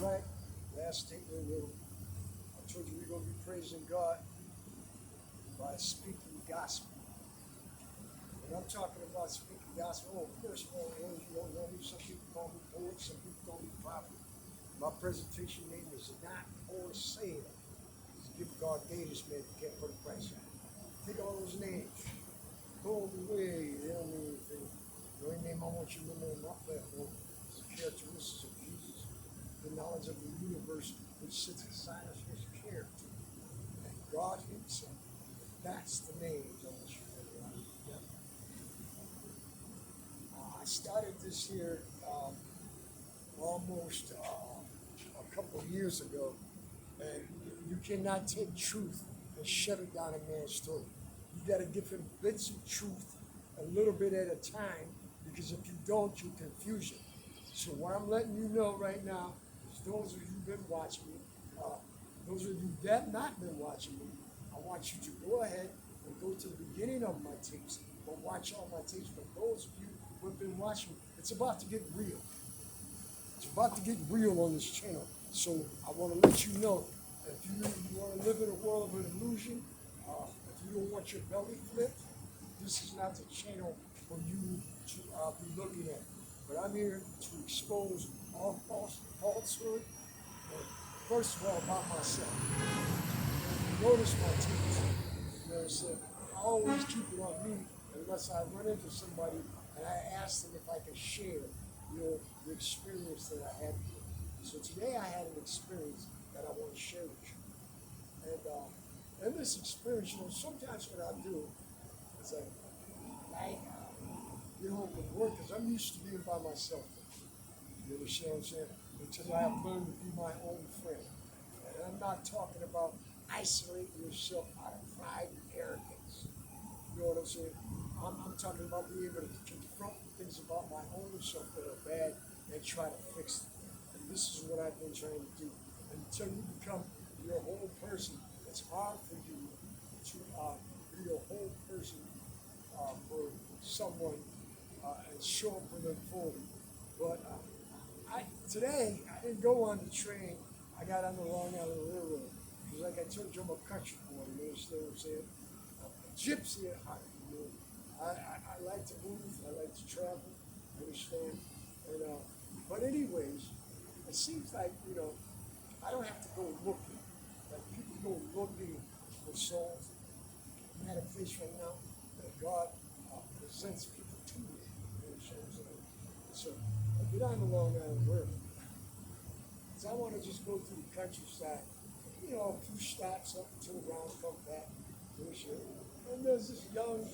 right. Last statement, I told you we're going to be praising God by speaking gospel. When I'm talking about speaking gospel, first of all, you don't know me. Some people call me poet, some people call me prophet. My presentation name is not Hosea. It's Give God gave this man, you can't put a price on it. Take all those names. Go away. They don't mean anything. The only name I want you to remember on my platform is the characteristics of Jesus, the knowledge of the universe which sits inside of his character, and God himself. That's the names I want you to remember. Yeah. I started this here almost a couple of years ago, and you cannot take truth and shut it down a man's throat. You got to give him bits of truth a little bit at a time, because if you don't, you confuse it. So what I'm letting you know right now is those of you who've been watching me, uh, those of you that have not been watching me, I want you to go ahead and go to the beginning of my tapes, but watch all my tapes. But those of you who have been watching me, it's about to get real. It's about to get real on this channel. So I want to let you know that if you want to live in a world of an illusion, if you don't want your belly flipped, this is not the channel for you to be looking at. But I'm here to expose all falsehood. And first of all, about myself. Notice my teeth. You know what I'm saying? I always keep it on me unless I run into somebody and I ask them if I can share, the experience that I had. So today I had an experience that I want to share with you. And this experience, sometimes what I do is I get home from work because I'm used to being by myself. You understand what I'm saying? Until I have learned to be my own friend. And I'm not talking about isolating yourself out of pride and arrogance. You know what I'm saying? I'm talking about being able to confront things about my own self that are bad and try to fix them. And this is what I've been trying to do. Until you become your whole person, it's hard for you to be your whole person for someone and show up for them fully. But today, I didn't go on the train. I got on the Long Island Railroad. Because like I told you, I'm a country boy, you understand what I'm saying? A gypsy at heart, I like to move, I like to travel, you understand? And, but anyways, it seems like, I don't have to go looking. Like people go looking for souls. I'm at a place right now that God presents people to me. You understand what I'm saying? So I get on the Long Island Railroad. Because I want to just go through the countryside, a few stops up, turn around, come back, finish it. And there's this young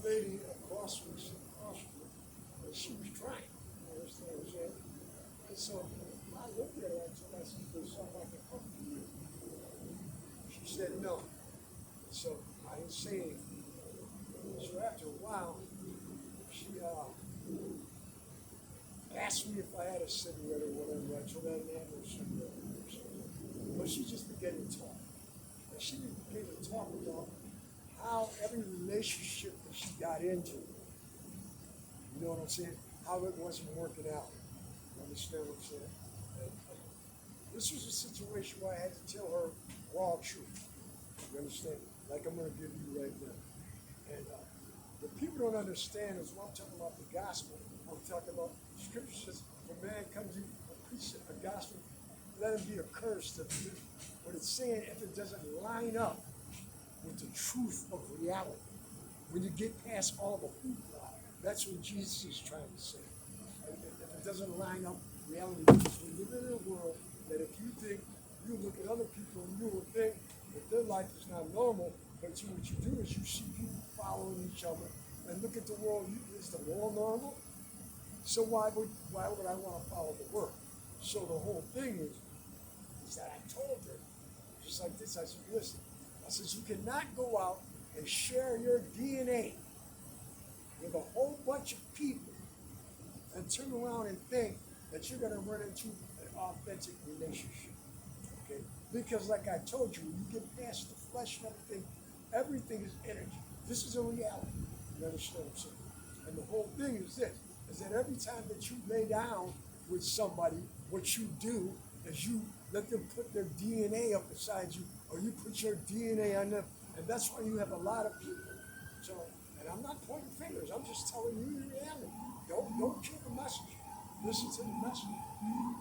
lady across from me, and she was crying. You understand what I'm saying? And so I looked at her and told her, I said, "There's something I can help you with." She said no. So I didn't say anything. So after a while, she asked me if I had a cigarette or whatever. I told her I didn't have no cigarette. But she just began to talk. And she began to talk about how every relationship that she got into, you know what I'm saying, how it wasn't working out. You understand what I'm saying? And this was a situation where I had to tell her raw truth. You understand? Like I'm going to give you right now. And what people don't understand is when I'm talking about the gospel, I'm talking about scripture says, when man comes in and preaches a gospel, let him be accursed. What it's saying, if it doesn't line up with the truth of reality, when you get past all the hoopla, that's what Jesus is trying to say. And if it doesn't line up with reality, because we live in a world that if you think, you look at other people and you will think that their life is not normal, but what you do is you see people following each other and look at the world. Is the world normal? So why would I want to follow the world? So the whole thing is that I told her, just like this, I said, listen, I said, you cannot go out and share your DNA with a whole bunch of people and turn around and think that you're going to run into an authentic relationship. Okay? Because like I told you, when you get past the flesh and everything is energy. This is a reality. You understand what I'm saying? And the whole thing is this, is that every time that you lay down with somebody, what you do as you let them put their DNA up beside you, or you put your DNA on them, and that's why you have a lot of people. So, and I'm not pointing fingers. I'm just telling you the reality. Don't kill the message. Listen to the message.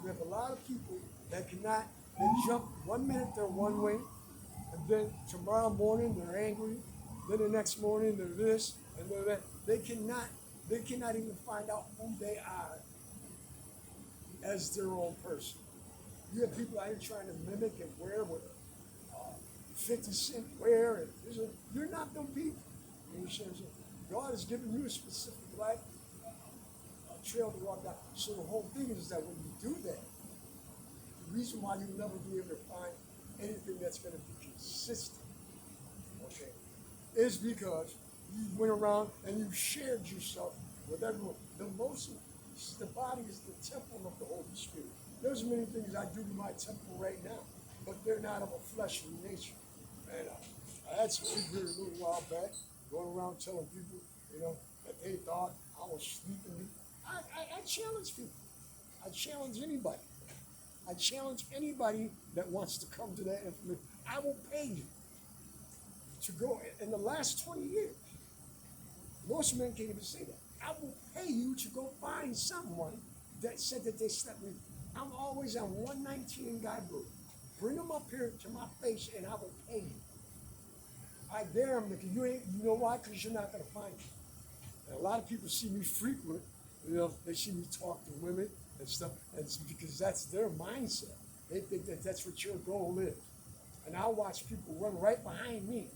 We have a lot of people that cannot. They jump 1 minute they're one way, and then tomorrow morning they're angry. Then the next morning they're this and they're that. They cannot. They cannot even find out who they are as their own person. You have people out here trying to mimic and wear what 50 Cent wear, and you're not them people. You understand what I'm saying? God has given you a specific life, a trail to walk down. So the whole thing is that when you do that, the reason why you'll never be able to find anything that's going to be consistent, okay, is because you went around and you shared yourself with everyone. The body is the temple of the Holy Spirit. There's many things I do to my temple right now, but they're not of a fleshly nature. And I had some people here a little while back going around telling people, that they thought I was sleeping. I challenge people. I challenge anybody. I challenge anybody that wants to come to that information. I will pay you to go. In the last 20 years, most men can't even say that. I will pay you to go find someone that said that they slept with me. I'm always on 119 Guy Brew. Bring them up here to my face and I will pay you. I dare them because you know why? Because you're not going to find me. And a lot of people see me frequent, they see me talk to women and stuff, and it's because that's their mindset. They think that that's what your goal is. And I watch people run right behind me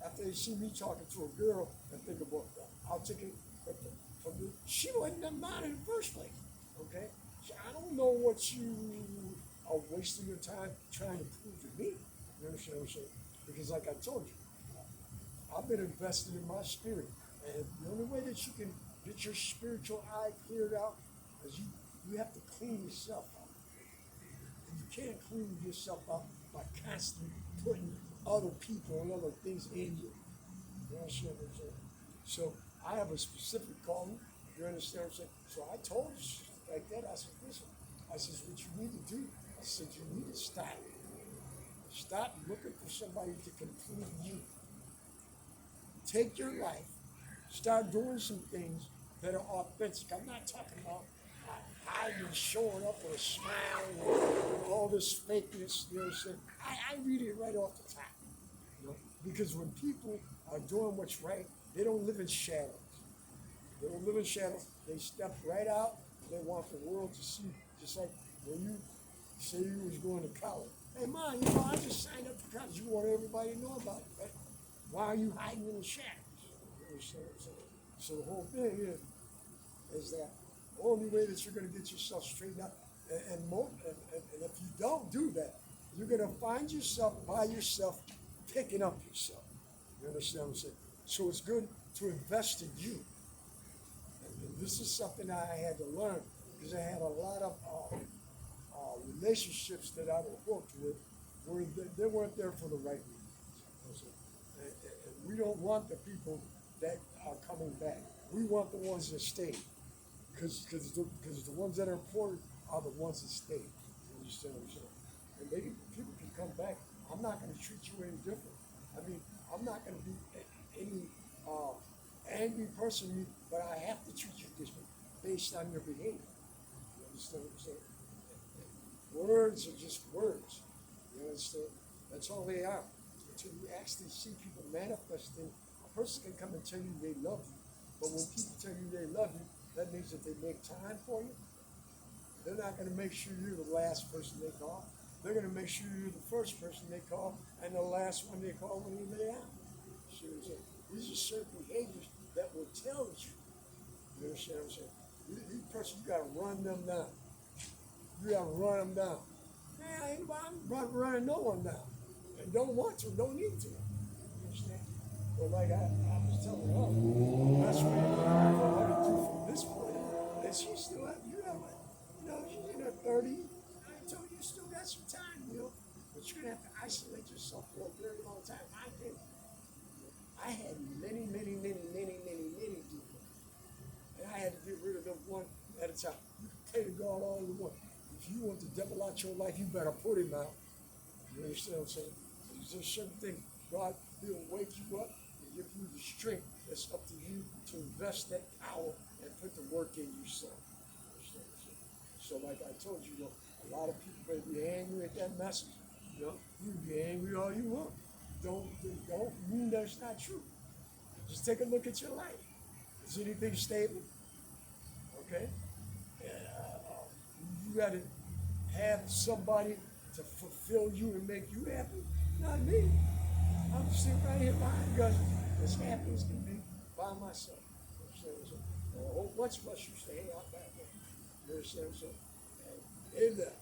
after they see me talking to a girl and think about that. I'll take it from the, she wasn't that mine in the first place, okay? So I don't know what you are wasting your time trying to prove to me. You understand what I'm saying? Because like I told you, I've been invested in my spirit. And the only way that you can get your spiritual eye cleared out is you have to clean yourself out. And you can't clean yourself out by constantly putting other people and other things in you. You understand what I'm saying? So I have a specific calling. You understand what I'm saying? So I told you like that. I said, listen, I said, what you need to do, I said, you need to stop. Stop looking for somebody to complete you. Take your life, start doing some things that are authentic. I'm not talking about hiding and showing up with a smile and all this fakeness. You know what I'm saying? I read it right off the top. Because when people are doing what's right, they don't live in shadows. They don't live in shadows. They step right out. They want the world to see. Just like when you say you was going to college. Hey, Mom, I just signed up for college. You want everybody to know about it, right? Why are you hiding in the shadows? So the whole thing is that the only way that you're going to get yourself straightened up, and if you don't do that, you're going to find yourself by yourself picking up yourself. You understand what I'm saying? So it's good to invest in you. And this is something I had to learn because I had a lot of relationships that I worked with where they weren't there for the right reasons. And we don't want the people that are coming back. We want the ones that stay. Because the ones that are important are the ones that stay. You understand what I'm saying? And people can come back. I'm not going to treat you any different. I mean, I'm not going to be any angry person, but I have to treat you different based on your behavior. You understand what I'm saying? Words are just words. You understand? That's all they are. Until you actually see people manifesting, a person can come and tell you they love you. But when people tell you they love you, that means that they make time for you. They're not going to make sure you're the last person they call. They're going to make sure you're the first person they call and the last one they call when you lay out. So these are certain behaviors that will tell the truth. You understand what I'm saying? These person, you got to run them down. You got to run them down. Man, I'm running no one down. And don't want to, don't need to. You understand? But like I was telling her, that's what for her to do from this point. And she still have, she's in her 30s. I told you still got some time, but you're going to have to isolate yourself for a very long time. I did. I had many people. And I had to get rid of them one at a time. You can pray to God all you want. If if you want the devil out your life, you better put him out. You understand what I'm saying? There's just certain things. God, he'll wake you up and give you the strength. It's up to you to invest that power and put the work in yourself. So like I told you, a lot of people may be angry at that message. You can be angry all you want. Don't mean that it's not true. Just take a look at your life. Is anything stable? Okay? You got to have somebody to fulfill you and make you happy. Not me. I'm sitting right here behind God, as happy as can be by myself. And a whole bunch of us used to hang out back there. You understand what I'm saying? And in that,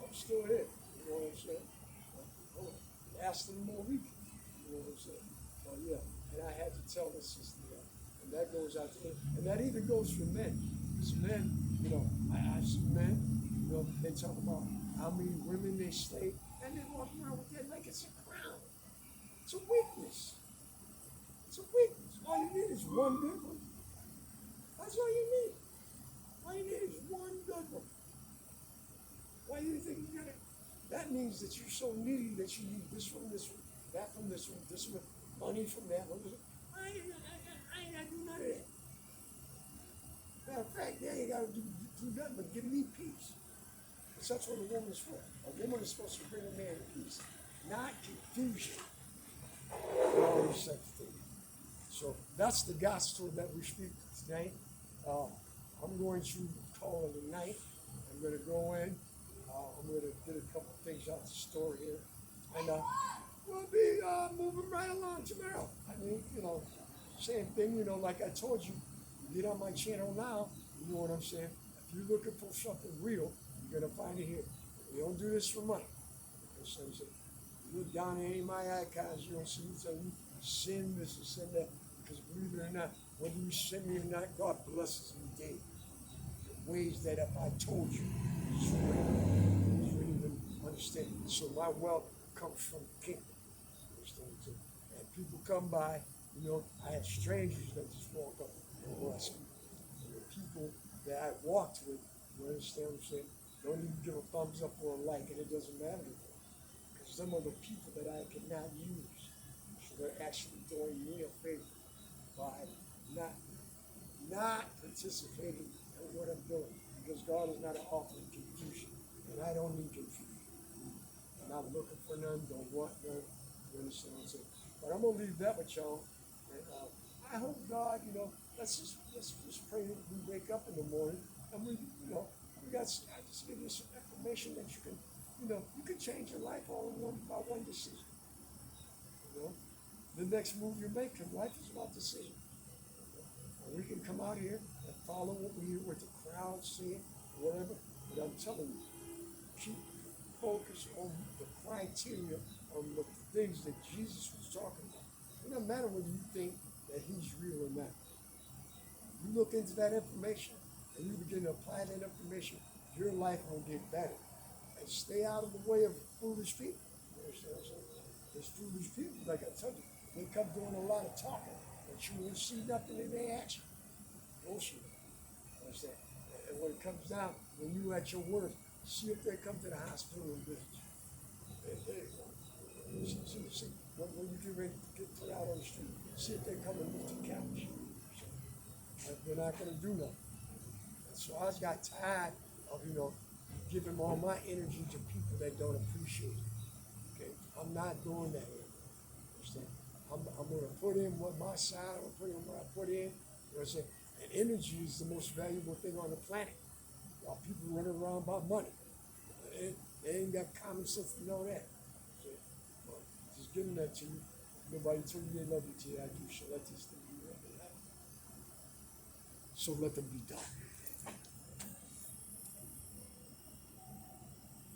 I'm still here. You know what I'm saying? Lasting more week. You know what I'm saying? Well, yeah. And I had to tell this sister that. And that goes out to them. And that even goes for men. Because men, I see men, they talk about how many women they slay, and they walk around with that like it's a crown. It's a weakness. It's a weakness. All you need is one good one. That's all you need. All you need is one good one. Why do you think you got it? That means that you're so needy that you need this one, that from this one, money from that one. I ain't got to do none of that. Matter of fact, they ain't got to do nothing but give me peace. Because that's what a woman's for. A woman is supposed to bring a man peace, not confusion. All these such things. So that's the gospel that we speak today. I'm going to call it a night. I'm going to go in. I'm going to get a couple things out the store here. And we'll be moving right along tomorrow. I mean, same thing, like I told you, you get on my channel now, you know what I'm saying? If you're looking for something real, you're going to find it here. We don't do this for money. So you look down at any of my icons, you don't see me telling you, send this and send that. Because believe it or not, whether you send me or not, God blesses me daily. The ways that if I told you, you wouldn't even understand. So my wealth comes from the kingdom. And people come by, I had strangers that just walk up and bless me. And the people that I walked with, you understand what I'm saying, don't even give a thumbs up or a like, and it doesn't matter to them. Because some of the people that I cannot use, so they're actually doing me a favor by not participating in what I'm doing. Because God is not an author of confusion, and I don't need confusion. I'm not looking for none, don't want none. You understand what I'm saying? But I'm gonna leave that with y'all. And I hope God, let's just pray that we wake up in the morning and I just give you some information that you can change your life all in by one decision. The next move you make, because life is about decision. And we can come out here and follow what we hear, what the crowd say, whatever. But I'm telling you, keep focus on the criteria, on the things that Jesus was talking about. It doesn't matter whether you think that he's real or not. You look into that information and you begin to apply that information, your life will get better. And stay out of the way of foolish people. You understand what I'm saying? There's foolish people, like I told you, they come doing a lot of talking, but you won't see nothing in their action. Bullshit. Understand? And when it comes down, when you at your worst, see if they come to the hospital and visit you. There you go. See, when you get ready to get put out on the street, see if they come and move the couch. They're not going to do nothing. And so I got tired of, giving all my energy to people that don't appreciate it. Okay? I'm not doing that anymore. Understand? I'm going to put in what my side, I'm going to put in what I put in. You know what I'm saying? And energy is the most valuable thing on the planet. While people running around about money. They ain't got common sense to know that. Well, just giving that to you. Nobody told you they love you till I do. So let this thing be ready. So let them be done.